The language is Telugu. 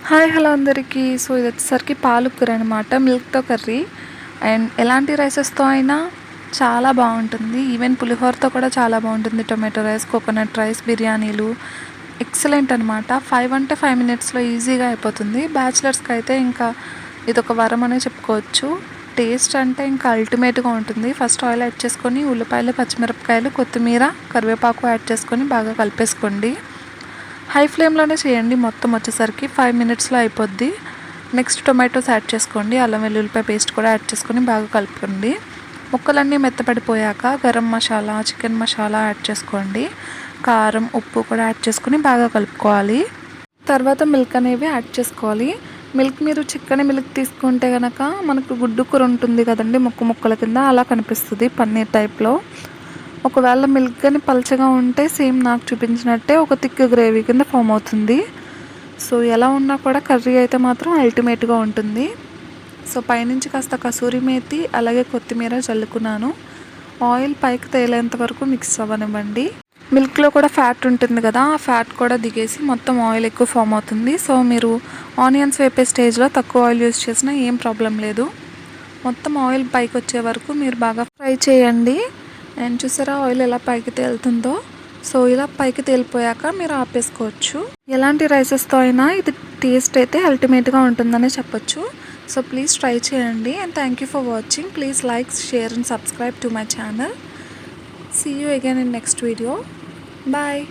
హాయ్ హలో అందరికీ. సో ఇది వచ్చేసరికి పాలు కూర అనమాట, మిల్క్తో కర్రీ. అండ్ ఎలాంటి రైసెస్తో అయినా చాలా బాగుంటుంది. ఈవెన్ పులిహోరతో కూడా చాలా బాగుంటుంది. టొమాటో రైస్, కోకోనట్ రైస్, బిర్యానీలు ఎక్సలెంట్ అనమాట. 5 అంటే 5 మినిట్స్లో ఈజీగా అయిపోతుంది. బ్యాచిలర్స్కి అయితే ఇంకా ఇదొక వరం అనే చెప్పుకోవచ్చు. టేస్ట్ అంటే ఇంకా అల్టిమేట్గా ఉంటుంది. ఫస్ట్ ఆయిల్ యాడ్ చేసుకొని ఉల్లిపాయలు, పచ్చిమిరపకాయలు, కొత్తిమీర, కరివేపాకు యాడ్ చేసుకొని బాగా కలిపేసుకోండి. హై ఫ్లేమ్లోనే చేయండి. మొత్తం వచ్చేసరికి 5 మినిట్స్లో అయిపోద్ది. నెక్స్ట్ టొమాటోస్ యాడ్ చేసుకోండి. అల్లం వెల్లుల్లిపాయ పేస్ట్ కూడా యాడ్ చేసుకొని బాగా కలుపుకోండి. ముక్కలన్నీ మెత్తపడిపోయాక గరం మసాలా, చికెన్ మసాలా యాడ్ చేసుకోండి. కారం, ఉప్పు కూడా యాడ్ చేసుకొని బాగా కలుపుకోవాలి. తర్వాత మిల్క్ అనేవి యాడ్ చేసుకోవాలి. మిల్క్ మీరు చిక్కని మిల్క్ తీసుకుంటే కనుక మనకు గుడ్డు కూర ఉంటుంది కదండి, ముక్కల కింద అలా కనిపిస్తుంది, పన్నీర్ టైప్లో. ఒకవేళ మిల్క్ కానీ పల్చగా ఉంటే సేమ్ నాకు చూపించినట్టే ఒక థిక్ గ్రేవీ కింద ఫామ్ అవుతుంది. సో ఎలా ఉన్నా కూడా కర్రీ అయితే మాత్రం అల్టిమేట్గా ఉంటుంది. సో పైనుంచి కాస్త కసూరి మేతి అలాగే కొత్తిమీర చల్లుకున్నాను. ఆయిల్ పైకి తేలేంత వరకు మిక్స్ అవ్వనివ్వండి. మిల్క్లో కూడా ఫ్యాట్ ఉంటుంది కదా, ఆ ఫ్యాట్ కూడా దిగేసి మొత్తం ఆయిల్ ఎక్కువ ఫామ్ అవుతుంది. సో మీరు ఆనియన్స్ వేపే స్టేజ్లో తక్కువ ఆయిల్ యూస్ చేసినా ఏం ప్రాబ్లం లేదు. మొత్తం ఆయిల్ పైకి వచ్చే వరకు మీరు బాగా ఫ్రై చేయండి. అండ్ చూసారా ఆయిల్ ఎలా పైకి తేలుతుందో. సో ఇలా పైకి తేలిపోయాక మీరు ఆపేసుకోవచ్చు. ఎలాంటి రైసెస్తో అయినా ఇది టేస్ట్ అయితే అల్టిమేట్గా ఉంటుందని చెప్పొచ్చు. సో ప్లీజ్ ట్రై చేయండి. And thank you for watching. Please like, share and subscribe to my channel. See you again in next video. Bye.